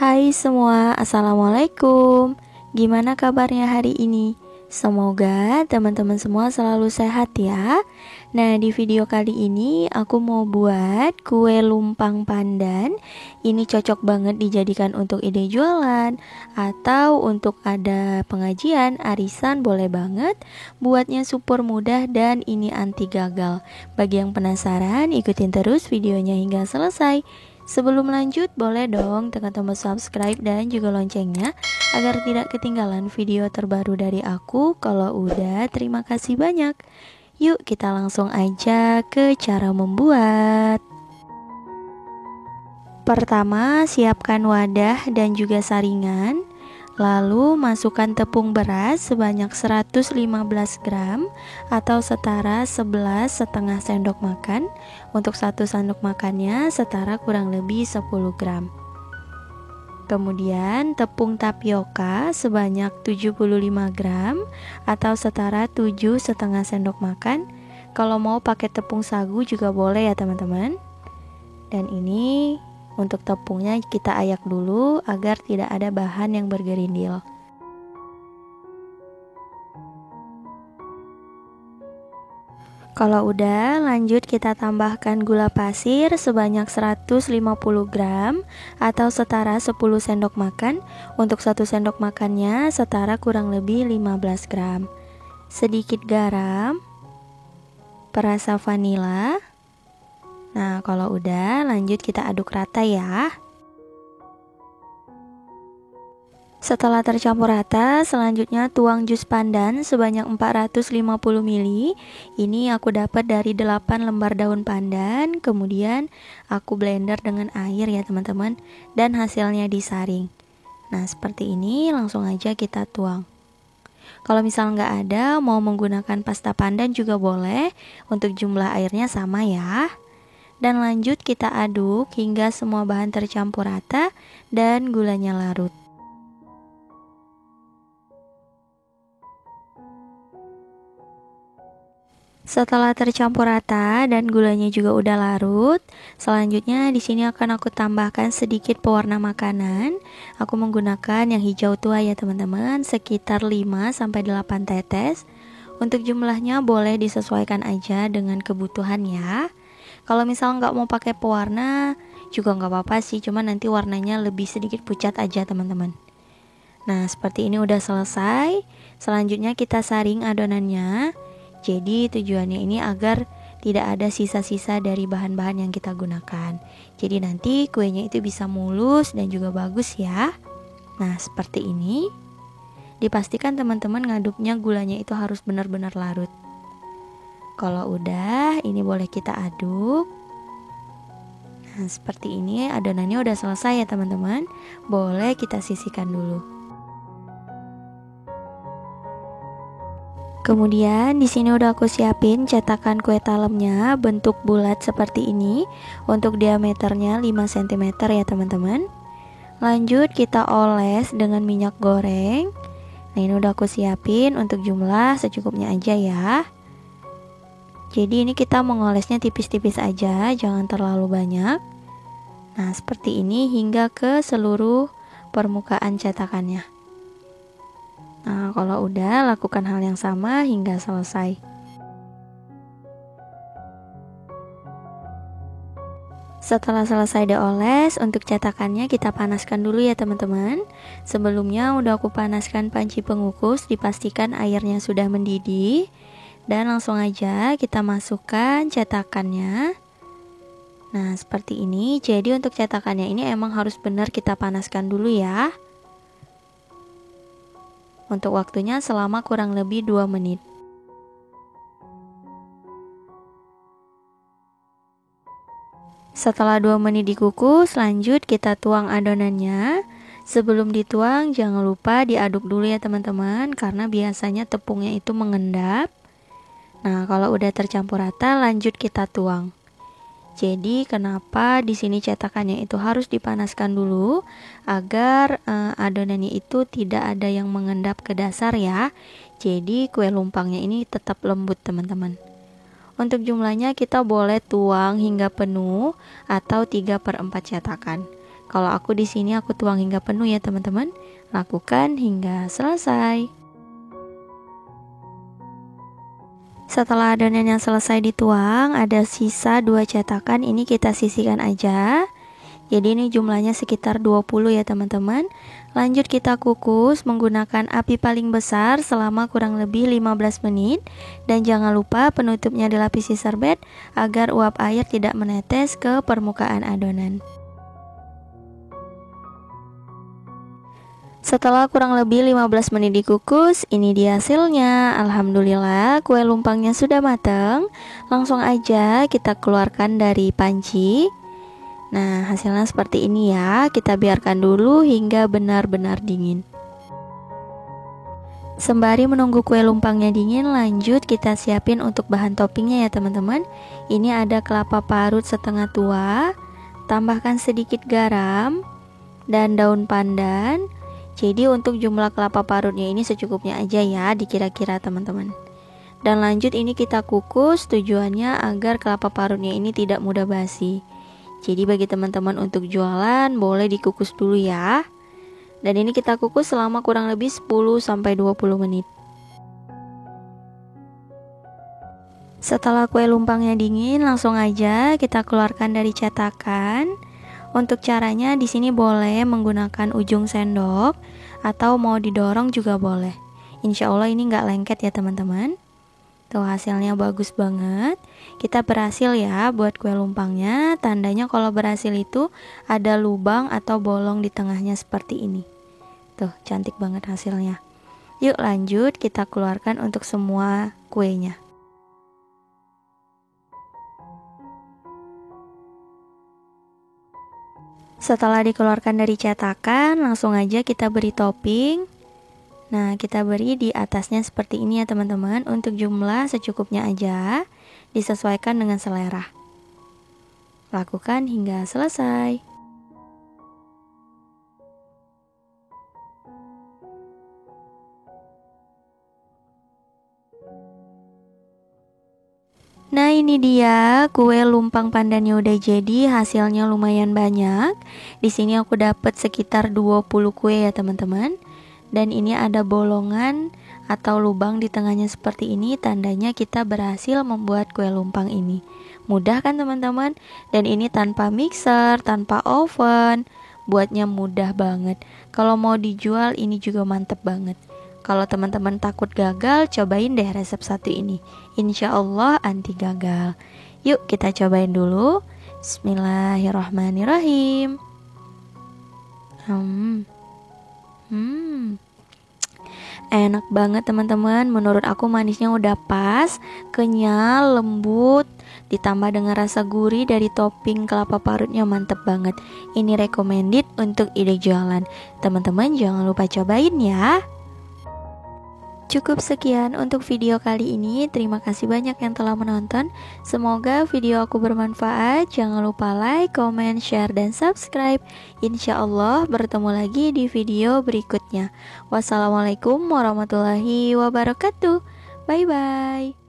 Hai semua, Assalamualaikum. Gimana kabarnya hari ini? Semoga teman-teman semua selalu sehat ya. Nah, di video kali ini aku mau buat kue lumpang pandan. Ini cocok banget dijadikan untuk ide jualan atau untuk ada pengajian, arisan, boleh banget. Buatnya super mudah dan ini anti gagal. Bagi yang penasaran, ikutin terus videonya hingga selesai. Sebelum lanjut, boleh dong tekan tombol subscribe dan juga loncengnya agar tidak ketinggalan video terbaru dari aku. Kalau udah, terima kasih banyak. Yuk kita langsung aja ke cara membuat. Pertama, siapkan wadah dan juga saringan. Lalu masukkan tepung beras sebanyak 115 gram atau setara 11,5 sendok makan. Untuk 1 sendok makannya setara kurang lebih 10 gram. Kemudian tepung tapioka sebanyak 75 gram atau setara 7,5 sendok makan. Kalau mau pakai tepung sagu juga boleh ya teman-teman. Dan ini untuk tepungnya kita ayak dulu agar tidak ada bahan yang bergerindil. Kalau udah, lanjut kita tambahkan gula pasir sebanyak 150 gram atau setara 10 sendok makan. Untuk 1 sendok makannya setara kurang lebih 15 gram. Sedikit garam, perasa vanila. Nah, kalau udah, lanjut kita aduk rata ya. Setelah tercampur rata, selanjutnya tuang jus pandan sebanyak 450 ml. Ini aku dapat dari 8 lembar daun pandan. Kemudian aku blender dengan air ya teman-teman, dan hasilnya disaring. Nah, seperti ini, langsung aja kita tuang. Kalau misal nggak ada, mau menggunakan pasta pandan juga boleh. Untuk jumlah airnya sama ya. Dan lanjut kita aduk hingga semua bahan tercampur rata dan gulanya larut. Setelah tercampur rata dan gulanya juga udah larut, selanjutnya di sini akan aku tambahkan sedikit pewarna makanan. Aku menggunakan yang hijau tua ya teman-teman, sekitar 5-8 tetes. Untuk jumlahnya boleh disesuaikan aja dengan kebutuhan ya. Kalau misal nggak mau pakai pewarna juga nggak apa-apa sih, cuman nanti warnanya lebih sedikit pucat aja teman-teman. Nah, seperti ini udah selesai. Selanjutnya kita saring adonannya. Jadi tujuannya ini agar tidak ada sisa-sisa dari bahan-bahan yang kita gunakan. Jadi nanti kuenya itu bisa mulus dan juga bagus ya. Nah, seperti ini. Dipastikan teman-teman ngaduknya gulanya itu harus benar-benar larut. Kalau udah, ini boleh kita aduk. Nah, seperti ini adonannya udah selesai ya teman-teman. Boleh kita sisihkan dulu. Kemudian di sini udah aku siapin cetakan kue talemnya bentuk bulat seperti ini. Untuk diameternya 5 cm ya teman-teman. Lanjut kita oles dengan minyak goreng. Nah, ini udah aku siapin untuk jumlah secukupnya aja ya. Jadi ini kita mengolesnya tipis-tipis aja, jangan terlalu banyak. Nah, seperti ini hingga ke seluruh permukaan cetakannya. Nah, kalau udah, lakukan hal yang sama hingga selesai. Setelah selesai dioles, untuk cetakannya kita panaskan dulu ya teman-teman. Sebelumnya udah aku panaskan panci pengukus, dipastikan airnya sudah mendidih. Dan langsung aja kita masukkan cetakannya. Nah, seperti ini. Jadi untuk cetakannya ini emang harus benar kita panaskan dulu ya. Untuk waktunya selama kurang lebih 2 menit. Setelah 2 menit dikukus, lanjut kita tuang adonannya. Sebelum dituang jangan lupa diaduk dulu ya teman-teman, karena biasanya tepungnya itu mengendap. Nah, kalau udah tercampur rata, lanjut kita tuang. Jadi, kenapa di sini cetakannya itu harus dipanaskan dulu agar adonannya itu tidak ada yang mengendap ke dasar ya. Jadi, kue lumpangnya ini tetap lembut, teman-teman. Untuk jumlahnya kita boleh tuang hingga penuh atau 3/4 cetakan. Kalau aku di sini aku tuang hingga penuh ya teman-teman. Lakukan hingga selesai. Setelah adonan yang selesai dituang, ada sisa 2 cetakan, ini kita sisihkan aja. Jadi ini jumlahnya sekitar 20 ya teman-teman. Lanjut kita kukus menggunakan api paling besar selama kurang lebih 15 menit. Dan jangan lupa penutupnya dilapisi serbet agar uap air tidak menetes ke permukaan adonan. Setelah kurang lebih 15 menit dikukus, ini dia hasilnya. Alhamdulillah kue lumpangnya sudah matang. Langsung aja kita keluarkan dari panci. Nah, hasilnya seperti ini ya. Kita biarkan dulu hingga benar-benar dingin. Sembari menunggu kue lumpangnya dingin, lanjut kita siapin untuk bahan toppingnya ya teman-teman. Ini ada kelapa parut setengah tua, tambahkan sedikit garam dan daun pandan. Jadi untuk jumlah kelapa parutnya ini secukupnya aja ya, dikira-kira teman-teman. Dan lanjut ini kita kukus, tujuannya agar kelapa parutnya ini tidak mudah basi. Jadi bagi teman-teman untuk jualan boleh dikukus dulu ya. Dan ini kita kukus selama kurang lebih 10-20 menit. Setelah kue lumpangnya dingin, langsung aja kita keluarkan dari cetakan. Untuk caranya di sini boleh menggunakan ujung sendok atau mau didorong juga boleh. Insya Allah ini nggak lengket ya teman-teman. Tuh hasilnya bagus banget. Kita berhasil ya buat kue lumpangnya. Tandanya kalau berhasil itu ada lubang atau bolong di tengahnya seperti ini. Tuh cantik banget hasilnya. Yuk lanjut kita keluarkan untuk semua kuenya. Setelah dikeluarkan dari cetakan, langsung aja kita beri topping. Nah, kita beri di atasnya seperti ini ya teman-teman. Untuk jumlah secukupnya aja, disesuaikan dengan selera. Lakukan hingga selesai. Nah, ini dia kue lumpang pandannya udah jadi, hasilnya lumayan banyak. Di sini aku dapat sekitar 20 kue ya teman-teman. Dan ini ada bolongan atau lubang di tengahnya seperti ini, tandanya kita berhasil membuat kue lumpang ini. Mudah kan teman-teman? Dan ini tanpa mixer, tanpa oven. Buatnya mudah banget. Kalau mau dijual ini juga mantep banget. Kalau teman-teman takut gagal, cobain deh resep satu ini. Insya Allah anti gagal. Yuk kita cobain dulu. Bismillahirrahmanirrahim. Enak banget teman-teman. Menurut aku manisnya udah pas, kenyal, lembut, ditambah dengan rasa gurih dari topping kelapa parutnya mantep banget. Ini recommended untuk ide jualan. Teman-teman jangan lupa cobain ya. Cukup sekian untuk video kali ini. Terima kasih banyak yang telah menonton. Semoga video aku bermanfaat. Jangan lupa like, comment, share, dan subscribe. Insya Allah bertemu lagi di video berikutnya. Wassalamualaikum warahmatullahi wabarakatuh. Bye bye.